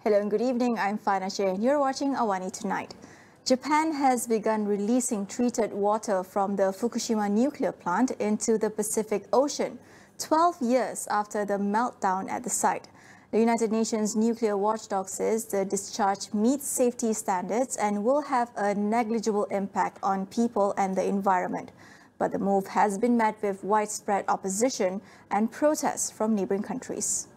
Hello and good evening, I'm Fana Sheh and you're watching AWANI Tonight. Japan has begun releasing treated water from the Fukushima nuclear plant into the Pacific Ocean, 12 years after the meltdown at the site. The United Nations nuclear watchdog says the discharge meets safety standards and will have a negligible impact on people and the environment. But the move has been met with widespread opposition and protests from neighboring countries.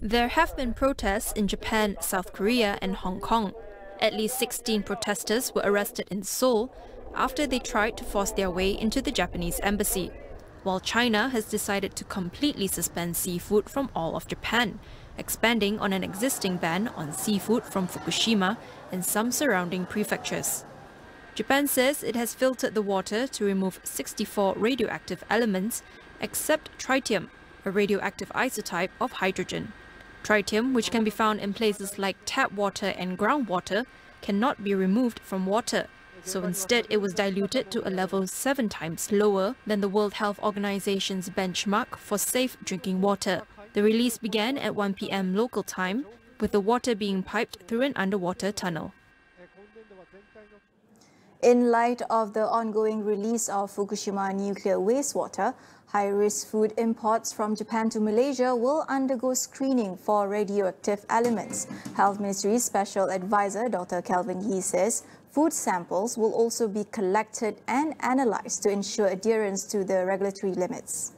There have been protests in Japan, South Korea and Hong Kong. At least 16 protesters were arrested in Seoul after they tried to force their way into the Japanese embassy, while China has decided to completely suspend seafood from all of Japan, expanding on an existing ban on seafood from Fukushima and some surrounding prefectures. Japan says it has filtered the water to remove 64 radioactive elements, except tritium, a radioactive isotype of hydrogen. Tritium, which can be found in places like tap water and groundwater, cannot be removed from water. So instead, it was diluted to a level 7 times lower than the World Health Organization's benchmark for safe drinking water. The release began at 1 p.m. local time, with the water being piped through an underwater tunnel. In light of the ongoing release of Fukushima nuclear wastewater, high-risk food imports from Japan to Malaysia will undergo screening for radioactive elements. Health Ministry Special Advisor Dr. Kelvin Yee says food samples will also be collected and analysed to ensure adherence to the regulatory limits.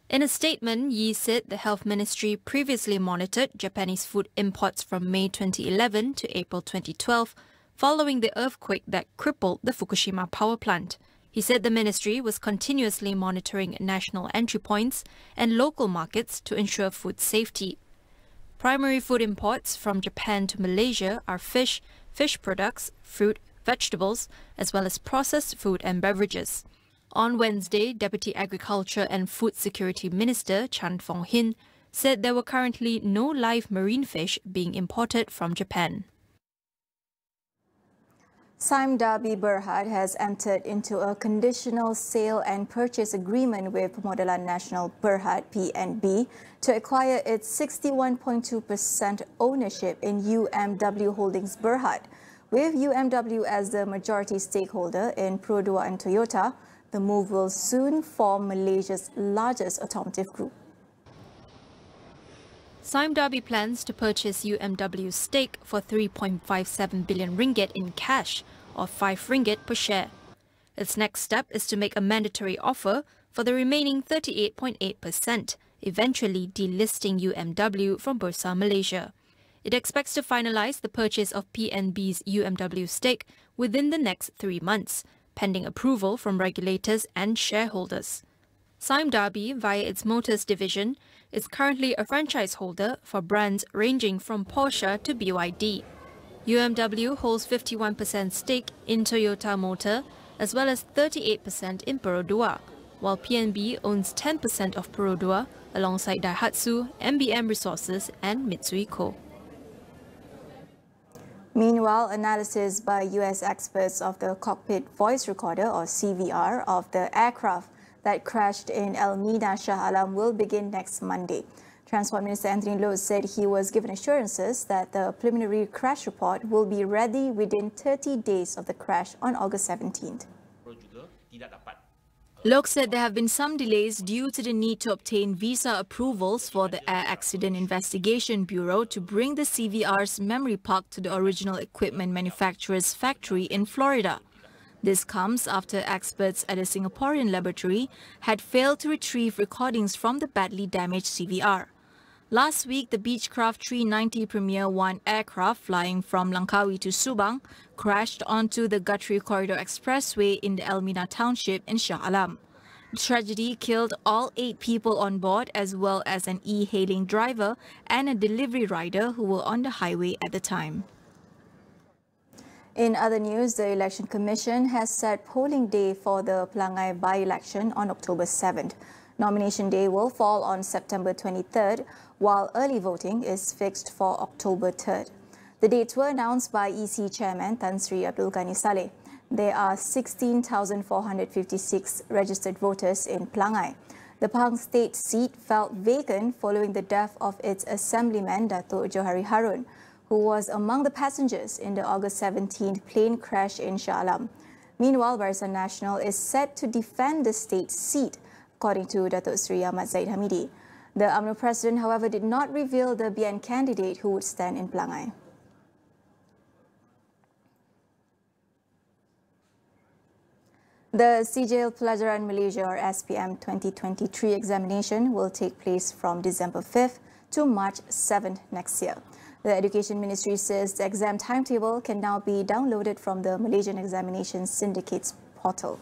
In a statement, Yee said the Health Ministry previously monitored Japanese food imports from May 2011 to April 2012, following the earthquake that crippled the Fukushima power plant. He said the ministry was continuously monitoring national entry points and local markets to ensure food safety. Primary food imports from Japan to Malaysia are fish, fish products, fruit, vegetables, as well as processed food and beverages. On Wednesday, Deputy Agriculture and Food Security Minister Chan Fong Hin said there were currently no live marine fish being imported from Japan. Sime Darby Berhad has entered into a conditional sale and purchase agreement with Pemodelan Nasional Berhad (PNB) to acquire its 61.2% ownership in UMW Holdings Berhad. With UMW as the majority stakeholder in Perodua and Toyota, the move will soon form Malaysia's largest automotive group. Sime Darby plans to purchase UMW's stake for 3.57 billion ringgit in cash, or 5 ringgit per share. Its next step is to make a mandatory offer for the remaining 38.8%, eventually delisting UMW from Bursa Malaysia. It expects to finalise the purchase of PNB's UMW stake within the next 3 months, pending approval from regulators and shareholders. Sime Darby, via its Motors division, is currently a franchise holder for brands ranging from Porsche to BYD. UMW holds 51% stake in Toyota Motor, as well as 38% in Perodua, while PNB owns 10% of Perodua, alongside Daihatsu, MBM Resources and Mitsui Co. Meanwhile, analysis by US experts of the cockpit voice recorder, or CVR, of the aircraft that crashed in Almina, Shah Alam will begin next Monday. Transport Minister Anthony Loh said he was given assurances that the preliminary crash report will be ready within 30 days of the crash on August 17th. Loh said there have been some delays due to the need to obtain visa approvals for the Air Accident Investigation Bureau to bring the CVR's memory park to the original equipment manufacturer's factory in Florida. This comes after experts at a Singaporean laboratory had failed to retrieve recordings from the badly damaged CVR. Last week, the Beechcraft 390 Premier 1 aircraft flying from Langkawi to Subang crashed onto the Guthrie Corridor Expressway in the Almina Township in Shah Alam. The tragedy killed all 8 people on board, as well as an e-hailing driver and a delivery rider who were on the highway at the time. In other news, the Election Commission has set polling day for the Pelangai by-election on October 7th. Nomination day will fall on September 23rd, while early voting is fixed for October 3rd. The dates were announced by EC Chairman Tan Sri Abdul Ghani Saleh. There are 16,456 registered voters in Pelangai. The Pahang State seat felt vacant following the death of its assemblyman Datuk Johari Harun, who was among the passengers in the August 17th plane crash in Shah Alam. Meanwhile, Barisan Nasional is set to defend the state seat, according to Datuk Seri Ahmad Zahid Hamidi. The UMNO president, however, did not reveal the BN candidate who would stand in Pelangai. The Sijil Pelajaran Malaysia or SPM 2023 examination will take place from December 5th to March 7th next year. The Education Ministry says the exam timetable can now be downloaded from the Malaysian Examination Syndicate's portal.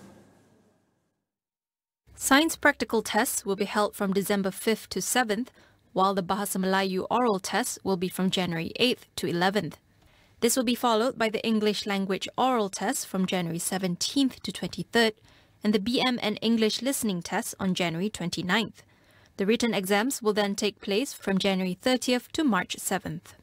Science practical tests will be held from December 5th to 7th, while the Bahasa Melayu oral tests will be from January 8th to 11th. This will be followed by the English language oral test from January 17th to 23rd and the BM and English listening test on January 29th. The written exams will then take place from January 30th to March 7th.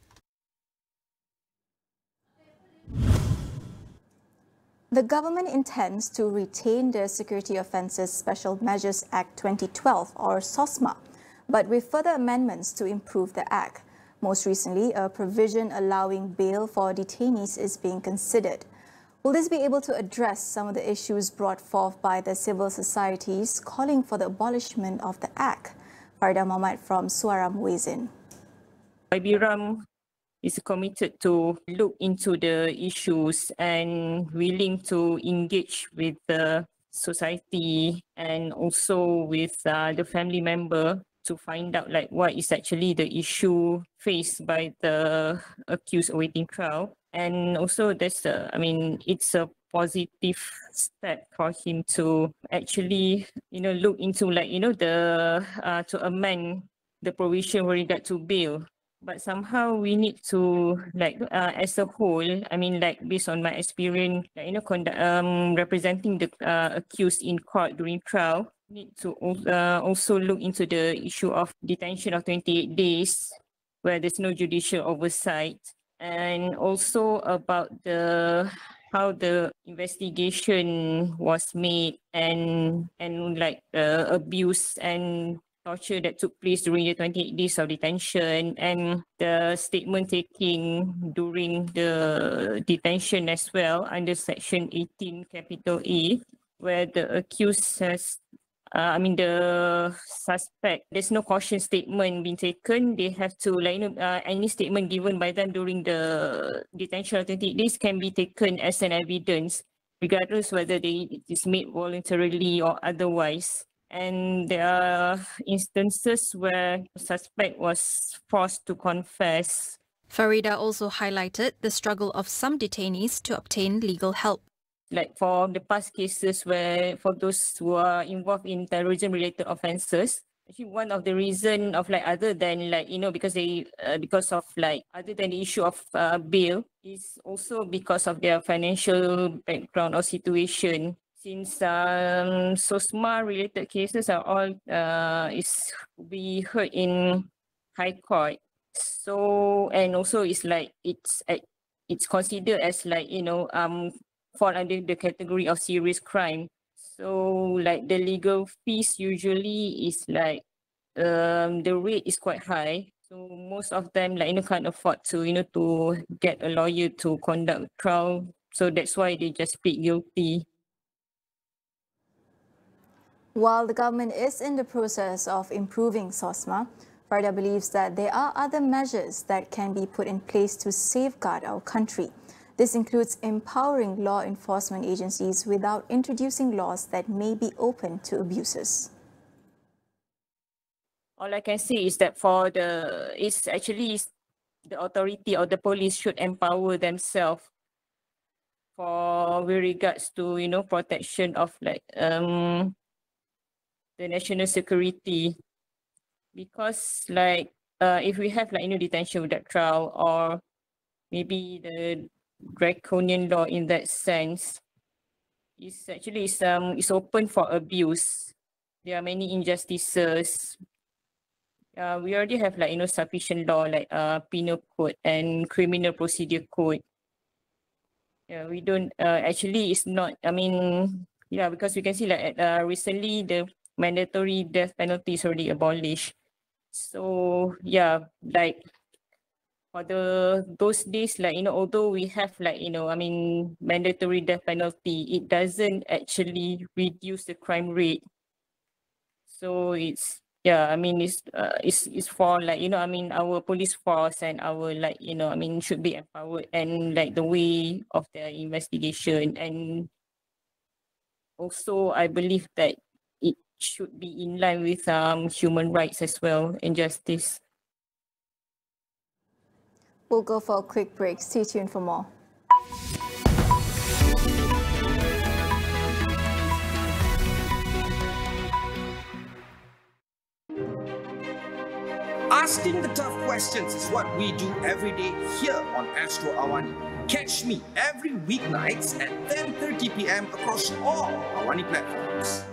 The government intends to retain the Security Offences Special Measures Act 2012 or SOSMA, but with further amendments to improve the act. Most recently, a provision allowing bail for detainees is being considered. Will this be able to address some of the issues brought forth by the civil societies calling for the abolishment of the act? Farida Mohamad from Suara weighs in. IBRAM is committed to look into the issues and willing to engage with the society and also with the family member to find out like what is actually the issue faced by the accused awaiting trial. And also it's a positive step for him to actually, look into to amend the provision with regard to bail. But somehow we need to as a whole, based on my experience, representing the accused in court during trial, need to also look into the issue of detention of 28 days where there's no judicial oversight, and also about how the investigation was made and abuse and torture that took place during the 28 days of detention and the statement taking during the detention as well under Section 18 capital A, where the accused has the suspect, there's no caution statement being taken. They have to, any statement given by them during the detention of 28 days can be taken as an evidence, regardless whether it is made voluntarily or otherwise. And there are instances where the suspect was forced to confess. Farida also highlighted the struggle of some detainees to obtain legal help. Like for the past cases where for those who are involved in terrorism-related offences, actually one of the reason of other than because of other than the issue of bail is also because of their financial background or situation. Since SOSMA-related cases are all we heard in High Court, so and also it's considered as fall under the category of serious crime. So the legal fees usually is the rate is quite high. So most of them can't afford to to get a lawyer to conduct trial. So that's why they just plead guilty. While the government is in the process of improving SOSMA, Farida believes that there are other measures that can be put in place to safeguard our country. This includes empowering law enforcement agencies without introducing laws that may be open to abuses. All I can say is that it's actually the authority or the police should empower themselves with regards to protection of the national security, because if we have detention without trial or maybe the draconian law in that sense, it's actually it's open for abuse. There are many injustices. We already have sufficient law penal code and criminal procedure code. Yeah, we don't actually it's not. Because we can see recently mandatory death penalty is already abolished. So yeah, like for those days, like, although we have like, mandatory death penalty, it doesn't actually reduce the crime rate. So it's, yeah, it's for like, our police force and our like, should be empowered and like the way of their investigation. And also, I believe that it should be in line with human rights as well and justice. We'll go for a quick break. Stay tuned for more. Asking the tough questions is what we do every day here on Astro AWANI. Catch me every weeknights at 10:30 p.m. across all AWANI platforms.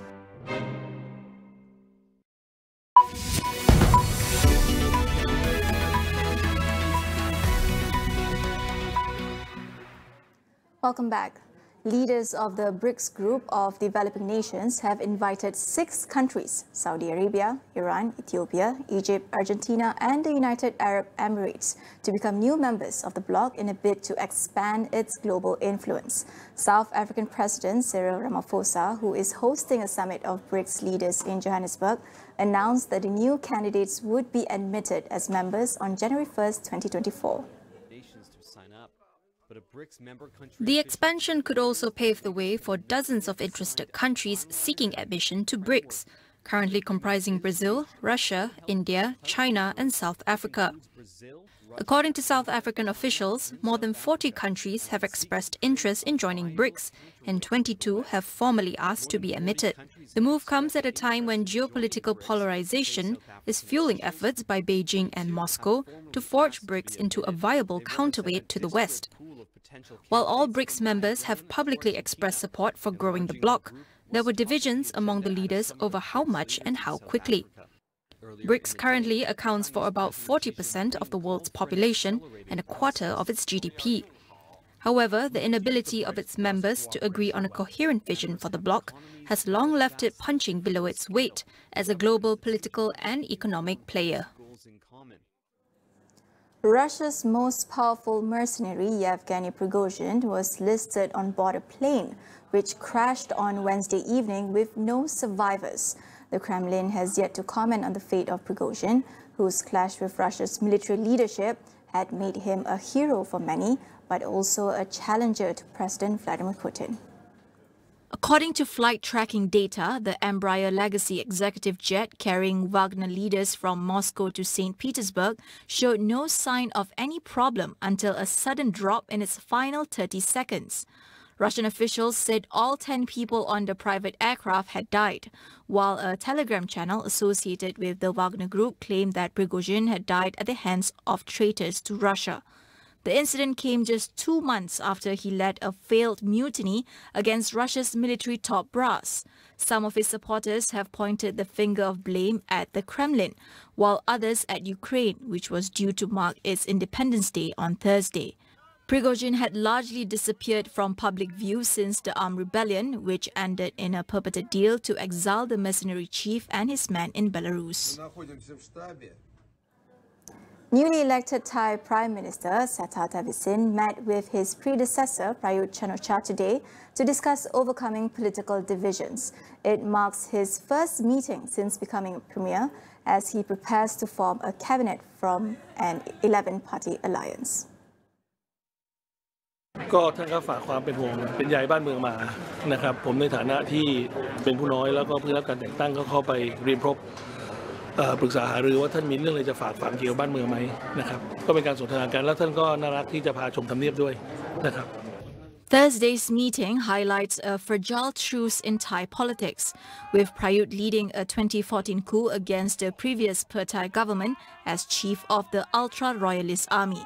Welcome back. Leaders of the BRICS group of developing nations have invited 6 countries, Saudi Arabia, Iran, Ethiopia, Egypt, Argentina and the United Arab Emirates, to become new members of the bloc in a bid to expand its global influence. South African President Cyril Ramaphosa, who is hosting a summit of BRICS leaders in Johannesburg, announced that the new candidates would be admitted as members on January 1st, 2024. The expansion could also pave the way for dozens of interested countries seeking admission to BRICS, currently comprising Brazil, Russia, India, China and South Africa. According to South African officials, more than 40 countries have expressed interest in joining BRICS, and 22 have formally asked to be admitted. The move comes at a time when geopolitical polarization is fueling efforts by Beijing and Moscow to forge BRICS into a viable counterweight to the West. While all BRICS members have publicly expressed support for growing the bloc, there were divisions among the leaders over how much and how quickly. BRICS currently accounts for about 40% of the world's population and a quarter of its GDP. However, the inability of its members to agree on a coherent vision for the bloc has long left it punching below its weight as a global political and economic player. Russia's most powerful mercenary, Yevgeny Prigozhin, was listed on board a plane which crashed on Wednesday evening with no survivors. The Kremlin has yet to comment on the fate of Prigozhin, whose clash with Russia's military leadership had made him a hero for many, but also a challenger to President Vladimir Putin. According to flight tracking data, the Embraer Legacy executive jet carrying Wagner leaders from Moscow to St. Petersburg showed no sign of any problem until a sudden drop in its final 30 seconds. Russian officials said all 10 people on the private aircraft had died, while a Telegram channel associated with the Wagner Group claimed that Prigozhin had died at the hands of traitors to Russia. The incident came just 2 months after he led a failed mutiny against Russia's military top brass. Some of his supporters have pointed the finger of blame at the Kremlin, while others at Ukraine, which was due to mark its Independence Day on Thursday. Prigozhin had largely disappeared from public view since the armed rebellion, which ended in a purported deal to exile the mercenary chief and his men in Belarus. Newly elected Thai Prime Minister Srettha Thavisin met with his predecessor Prayut Chan-o-cha today to discuss overcoming political divisions. It marks his first meeting since becoming Premier as he prepares to form a cabinet from an 11-party alliance. ก็ท่านก็ฝากความเป็นห่วงเป็นใยบ้านเมืองมานะครับผมในฐานะที่เป็นผู้น้อยแล้วก็เพิ่งรับการแต่งตั้งก็เข้าไปเรียนพบปรึกษาหารือว่าท่านมีเรื่องอะไรจะฝากฝังเกี่ยวกับบ้านเมืองไหมนะครับก็เป็นการสนทนากันแล้วท่านก็น่ารักที่จะพาชมทำเนียบด้วยนะครับ Thursday's meeting highlights a fragile truce in Thai politics, with Prayut leading a 2014 coup against the previous Pheu government as chief of the ultra-royalist army.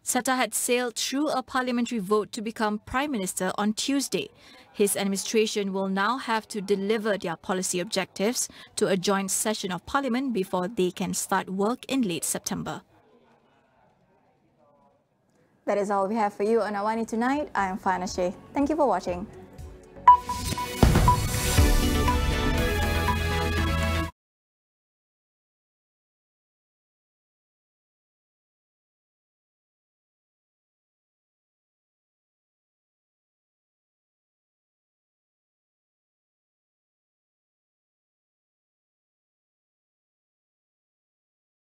Srettha had sailed through a parliamentary vote to become Prime Minister on Tuesday. His administration will now have to deliver their policy objectives to a joint session of Parliament before they can start work in late September. That is all we have for you on AWANI Tonight. I am Fana Sheh. Thank you for watching.